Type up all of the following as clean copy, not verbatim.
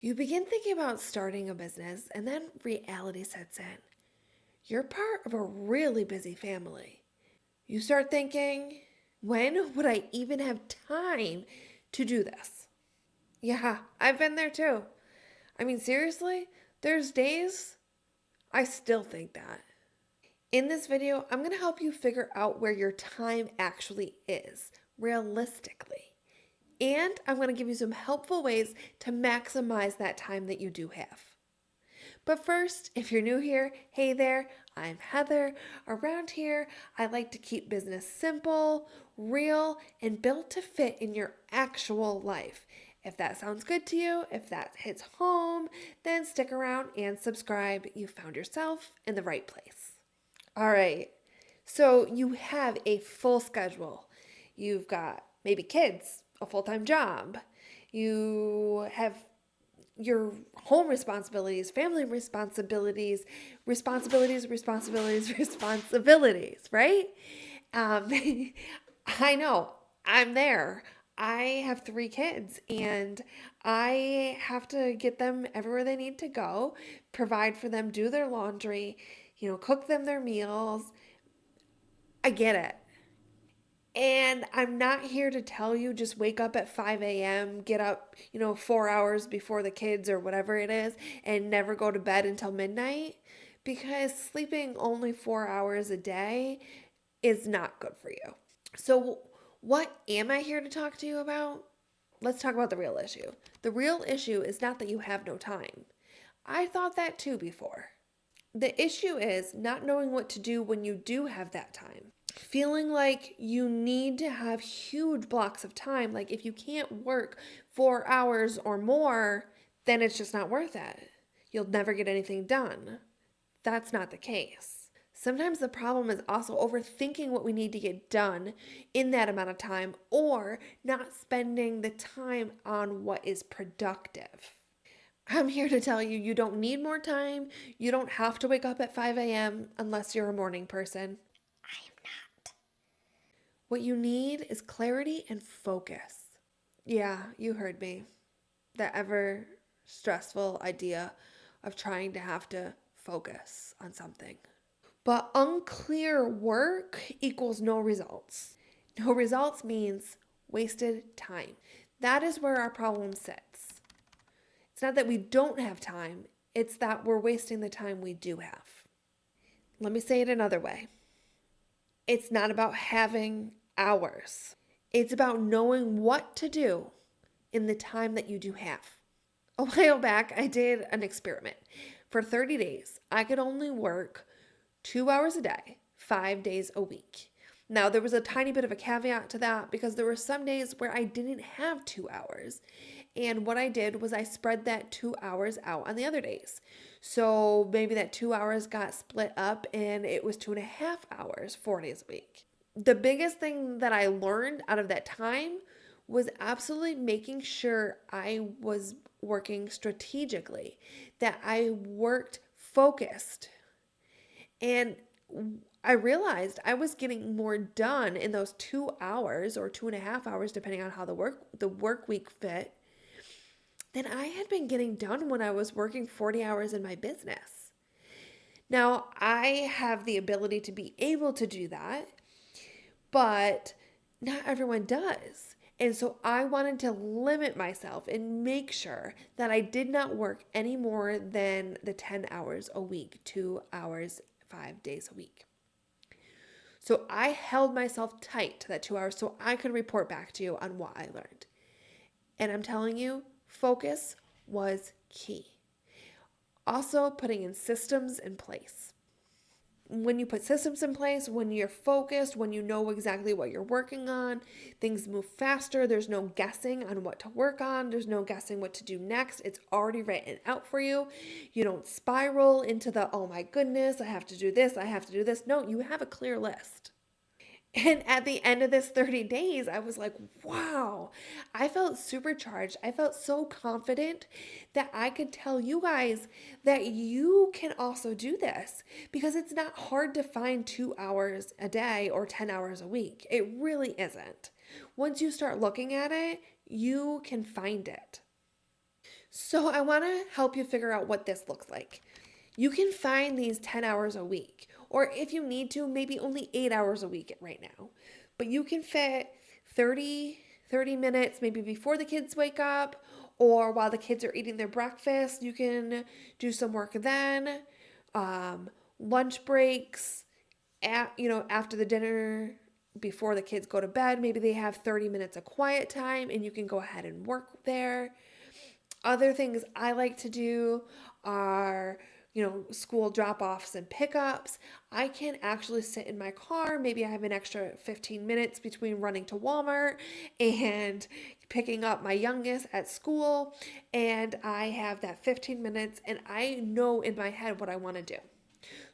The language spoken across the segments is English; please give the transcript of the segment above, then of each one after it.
You begin thinking about starting a business, and then reality sets in. You're part of a really busy family. You start thinking, when would I even have time to do this? Yeah, I've been there too. I mean, seriously, there's days I still think that. In this video, I'm going to help you figure out where your time actually is, realistically. And I'm going to give you some helpful ways to maximize that time that you do have. But first, if you're new here, hey there, I'm Heather. Around here, I like to keep business simple, real, and built to fit in your actual life. If that sounds good to you, if that hits home, then stick around and subscribe. You found yourself in the right place. All right, so you have a full schedule. You've got maybe kids, a full time job. You have your home responsibilities, family responsibilities, responsibilities, right? Um, I know, I'm there. I have three kids and I have to get them everywhere they need to go, provide for them, do their laundry, cook them their meals. I get it. And I'm not here to tell you just wake up at 5 a.m., get up, 4 hours before the kids or whatever it is, and never go to bed until midnight because sleeping only 4 hours a day is not good for you. So, what am I here to talk to you about? Let's talk about the real issue. The real issue is not that you have no time. I thought that too before. The issue is not knowing what to do when you do have that time. Feeling like you need to have huge blocks of time. Like if you can't work 4 hours or more, then it's just not worth it. You'll never get anything done. That's not the case. Sometimes the problem is also overthinking what we need to get done in that amount of time or not spending the time on what is productive. I'm here to tell you, you don't need more time. You don't have to wake up at 5 a.m. unless you're a morning person. I am not. What you need is clarity and focus. Yeah, you heard me. That ever stressful idea of trying to have to focus on something. But unclear work equals no results. No results means wasted time. That is where our problem sits. It's not that we don't have time, it's that we're wasting the time we do have. Let me say it another way. It's not about having hours. It's about knowing what to do in the time that you do have. A while back, I did an experiment. For 30 days, I could only work 2 hours a day, 5 days a week. Now, there was a tiny bit of a caveat to that because there were some days where I didn't have 2 hours. And what I did was I spread that 2 hours out on the other days. So maybe that 2 hours got split up and it was 2.5 hours, 4 days a week. The biggest thing that I learned out of that time was absolutely making sure I was working strategically, that I worked focused. And I realized I was getting more done in those 2 hours or 2.5 hours, depending on how the work week fit, than I had been getting done when I was working 40 hours in my business. Now, I have the ability to be able to do that, but not everyone does. And so I wanted to limit myself and make sure that I did not work any more than the 10 hours a week, 2 hours, 5 days a week. So I held myself tight to that 2 hours so I could report back to you on what I learned. And I'm telling you, focus was key. Also, putting in systems in place. When you put systems in place, when you're focused, when you know exactly what you're working on, things move faster. There's no guessing on what to work on. There's no guessing what to do next. It's already written out for you. You don't spiral into the, oh my goodness, I have to do this, I have to do this. No, you have a clear list. And at the end of this 30 days, I was like, wow, I felt supercharged. I felt so confident that I could tell you guys that you can also do this because it's not hard to find 2 hours a day or 10 hours a week. It really isn't. Once you start looking at it, you can find it. So I want to help you figure out what this looks like. You can find these 10 hours a week, or if you need to, maybe only 8 hours a week right now. But you can fit 30 minutes maybe before the kids wake up, or while the kids are eating their breakfast. You can do some work then. Um, Lunch breaks, after the dinner, before the kids go to bed, maybe they have 30 minutes of quiet time and you can go ahead and work there. Other things I like to do are, school drop offs and pickups. I can actually sit in my car. Maybe I have an extra 15 minutes between running to Walmart and picking up my youngest at school. And I have that 15 minutes and I know in my head what I want to do.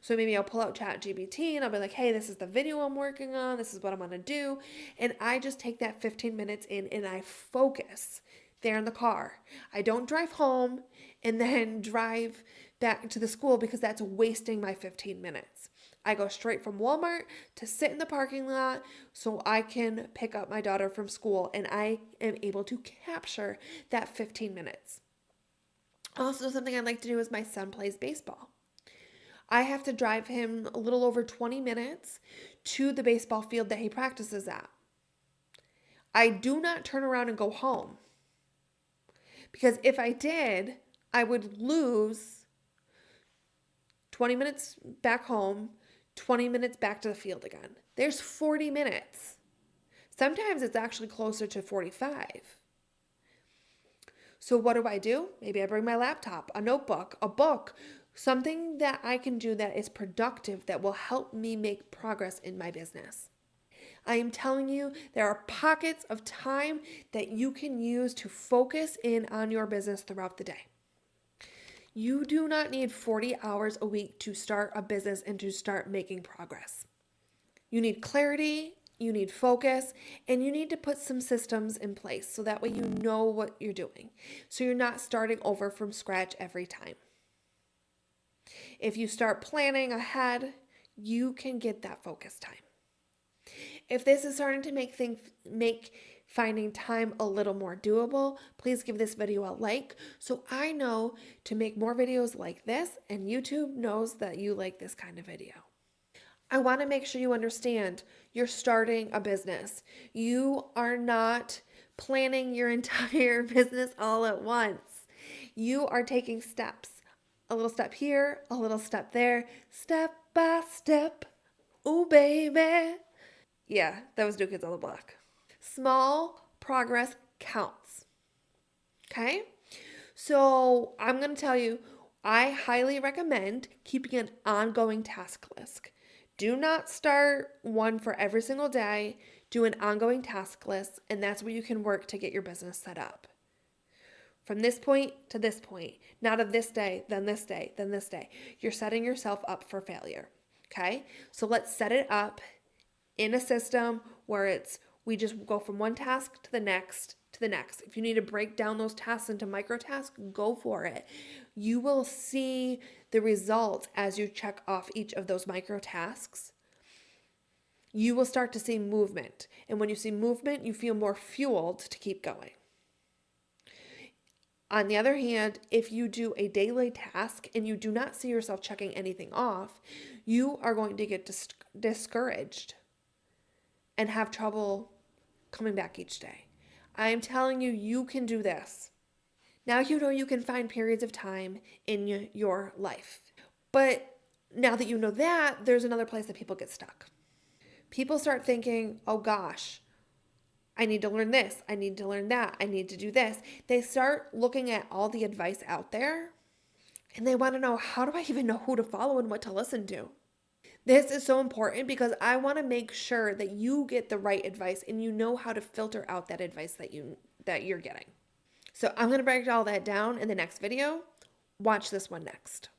So maybe I'll pull out ChatGPT and I'll be like, hey, this is the video I'm working on. This is what I'm going to do. And I just take that 15 minutes in and I focus there in the car. I don't drive home and then drive back to the school because that's wasting my 15 minutes. I go straight from Walmart to sit in the parking lot so I can pick up my daughter from school and I am able to capture that 15 minutes. Also, something I like to do is my son plays baseball. I have to drive him a little over 20 minutes to the baseball field that he practices at. I do not turn around and go home because if I did, I would lose 20 minutes back home, 20 minutes back to the field again. There's 40 minutes. Sometimes it's actually closer to 45. So what do? Maybe I bring my laptop, a notebook, a book, something that I can do that is productive that will help me make progress in my business. I am telling you, there are pockets of time that you can use to focus in on your business throughout the day. You do not need 40 hours a week to start a business and to start making progress. You need clarity, you need focus, and you need to put some systems in place so that way you know what you're doing. So you're not starting over from scratch every time. If you start planning ahead, you can get that focus time. If this is starting to make finding time a little more doable, please give this video a like so I know to make more videos like this and YouTube knows that you like this kind of video. I want to make sure you understand you're starting a business. You are not planning your entire business all at once. You are taking steps. A little step here, a little step there, step by step. Ooh, baby. Yeah, that was New Kids on the Block. Small progress counts. Okay? So I'm going to tell you, I highly recommend keeping an ongoing task list. Do not start one for every single day. Do an ongoing task list, and that's where you can work to get your business set up. From this point to this point, not of this day, then this day, then this day. You're setting yourself up for failure. Okay? So let's set it up in a system where we just go from one task to the next to the next. If you need to break down those tasks into micro tasks, go for it. You will see the results as you check off each of those micro tasks. You will start to see movement. And when you see movement, you feel more fueled to keep going. On the other hand, if you do a daily task and you do not see yourself checking anything off, you are going to get discouraged and have trouble coming back each day. I am telling you, you can do this. Now you know you can find periods of time in your life. But now that you know that, there's another place that people get stuck. People start thinking, oh gosh, I need to learn this. I need to learn that. I need to do this. They start looking at all the advice out there and they want to know, how do I even know who to follow and what to listen to? This is so important because I want to make sure that you get the right advice and you know how to filter out that advice that you're getting. So I'm going to break all that down in the next video. Watch this one next.